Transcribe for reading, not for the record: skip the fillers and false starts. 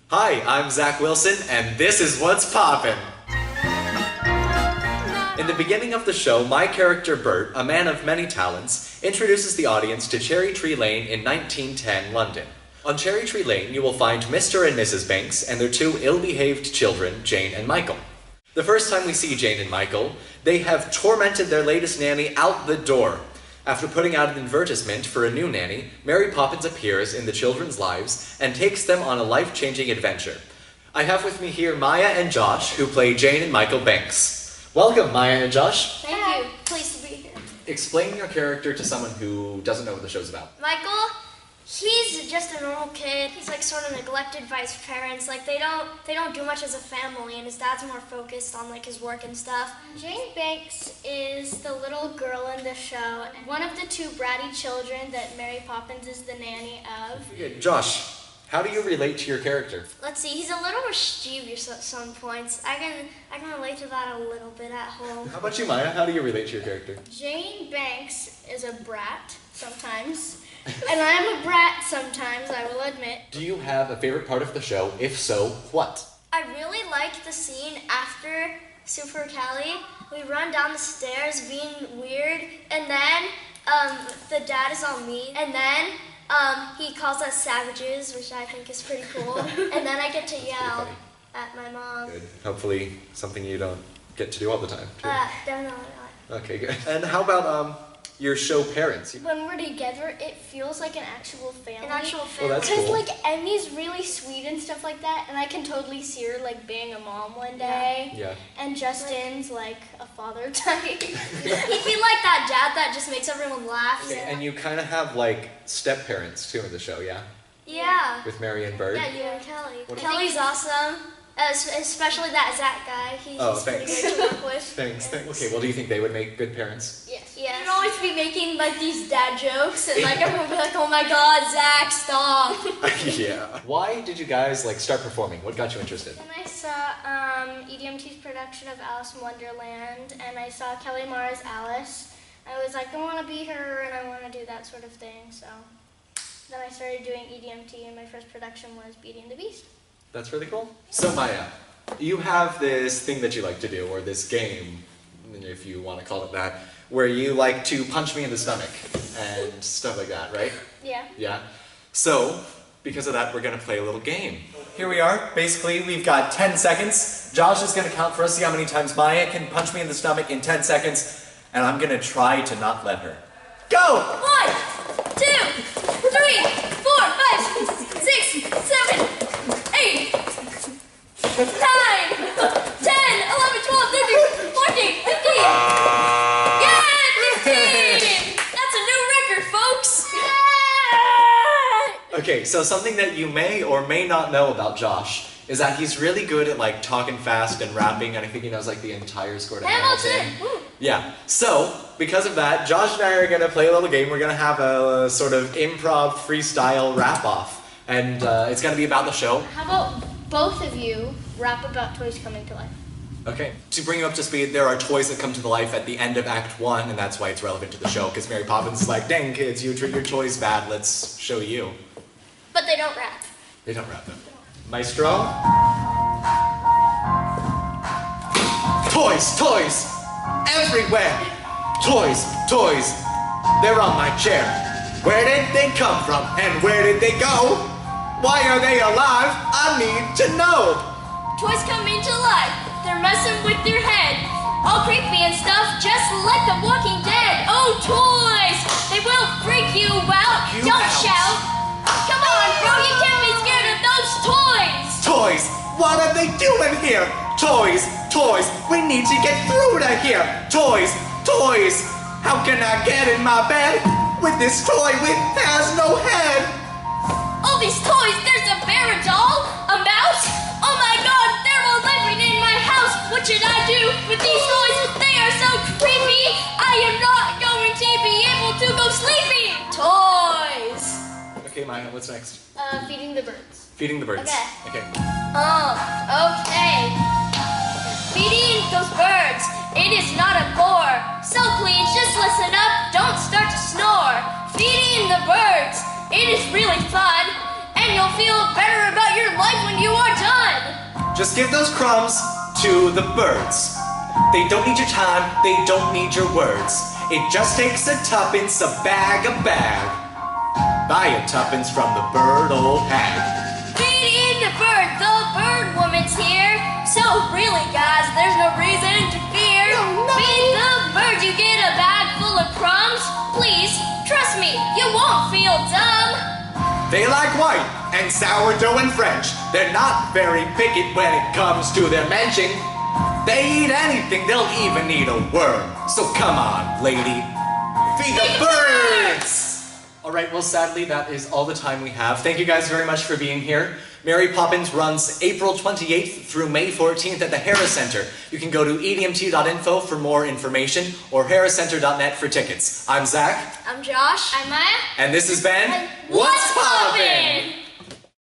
Hi, I'm Zach Wilson, and this is What's Poppin'. In the beginning of the show, my character Bert, a man of many talents, introduces the audience to Cherry Tree Lane in 1910 London. On Cherry Tree Lane, you will find Mr. and Mrs. Banks and their two ill-behaved children, Jane and Michael. The first time we see Jane and Michael, they have tormented their latest nanny out the door. After putting out an advertisement for a new nanny, Mary Poppins appears in the children's lives and takes them on a life-changing adventure. I have with me here Maya and Josh, who play Jane and Michael Banks. Welcome, Maya and Josh. Thank you. Pleased to be here. Explain your character to someone who doesn't know what the show's about. Michael, he's just a normal kid. He's like sort of neglected by his parents. Like they don't do much as a family, and his dad's more focused on like his work and stuff. Jane Banks is the little girl in the show, one of the two bratty children that Mary Poppins is the nanny of. Okay, Josh, how do you relate to your character? Let's see, he's a little mischievous at some points. I can relate to that a little bit at home. How about you, Maya? How do you relate to your character? Jane Banks is a brat sometimes. And I'm a brat sometimes, I will admit. Do you have a favorite part of the show? If so, what? I really liked the scene after Super Cali. We run down the stairs being weird, and then the dad is all mean, and then he calls us savages, which I think is pretty cool. And then I get to yell at my mom. Good. Hopefully something you don't get to do all the time, too. Definitely not. Okay, good. And how about your show parents? When we're together, it feels like an actual family. An actual family. Well, that's cool. Because like Emmy's really sweet and stuff like that, and I can totally see her like being a mom one day. Yeah. And Justin's like a father type. He'd be like that dad that just makes everyone laugh. Okay, and you kind of have like step parents too in the show, yeah? Yeah. With Mary and Bird. Yeah, you and Kelly. Kelly's awesome. Especially that Zach guy. He's pretty great to work with. Thanks. Okay, well, do you think they would make good parents? Yes. You'd always be making like these dad jokes, and like everyone would be like, "Oh my God, Zach, stop!" Yeah. Why did you guys like start performing? What got you interested? And I saw EDMT's production of Alice in Wonderland, and I saw Kelly Mara's Alice. I was like, I want to be her, and I want to do that sort of thing. So then I started doing EDMT, and my first production was Beauty and the Beast. That's really cool. So Maya, you have this thing that you like to do, or this game, if you want to call it that, where you like to punch me in the stomach and stuff like that, right? Yeah. Yeah. So, because of that, we're going to play a little game. Here we are. Basically, we've got 10 seconds. Josh is going to count for us, see how many times Maya can punch me in the stomach in 10 seconds, and I'm going to try to not let her. Go! 1, 2, 3, 4, 5, 6, 7, 8, 9, 10, 11, 12, 13, 14, 15. Yeah, 15! That's a new record, folks! Okay, so something that you may or may not know about Josh is that he's really good at like talking fast and rapping, and I think he knows like the entire score to Hamilton. Yeah, so because of that, Josh and I are going to play a little game. We're going to have a sort of improv freestyle rap-off. And it's going to be about the show. How about both of you rap about toys coming to life? Okay. To bring you up to speed, there are toys that come to life at the end of Act 1, and that's why it's relevant to the show, because Mary Poppins is like, dang kids, you treat your toys bad, let's show you. But they don't rap. They don't rap them. Maestro? Toys, toys! Everywhere! Toys, toys! They're on my chair. Where did they come from, and where did they go? Why are they alive? I need to know. Toys come into life. They're messing with your head. All creepy and stuff, just like the Walking Dead. Oh, toys! They will freak you out. Don't shout. Come on, bro, you can't be scared of those toys. Toys! What are they doing here? Toys! Toys! We need to get through to here. Toys! Toys! How can I get in my bed with this toy which has no head? All these toys, there's a bear, a doll, a mouse. Oh my God, they're all living in my house. What should I do with these toys? They are so creepy. I am not going to be able to go sleeping. Toys. Okay, Maya, what's next? Feeding the birds. Feeding the birds. Okay. Okay. Okay. Feeding those birds, it is not a bore. So please, just listen up, don't start to snore. Feeding the birds, it is really fun, and you'll feel better about your life when you are Just give those crumbs to the birds. They don't need your time, they don't need your words. It just takes a tuppence, a bag. Buy a tuppence from the bird old hag. Feeding the bird woman's here. So really, guys, there's no reason to fear. Feed the bird, you get a bag full of crumbs. Please, trust me, you won't feel dumb. They like white and sourdough and French. They're not very picky when it comes to their menching. They eat anything, they'll even eat a worm. So come on, lady, feed the birds! All right, well, sadly, that is all the time we have. Thank you guys very much for being here. Mary Poppins runs April 28th through May 14th at the Harris Center. You can go to edmt.info for more information or harriscenter.net for tickets. I'm Zach. I'm Josh. I'm Maya. And this has been What's Poppin'?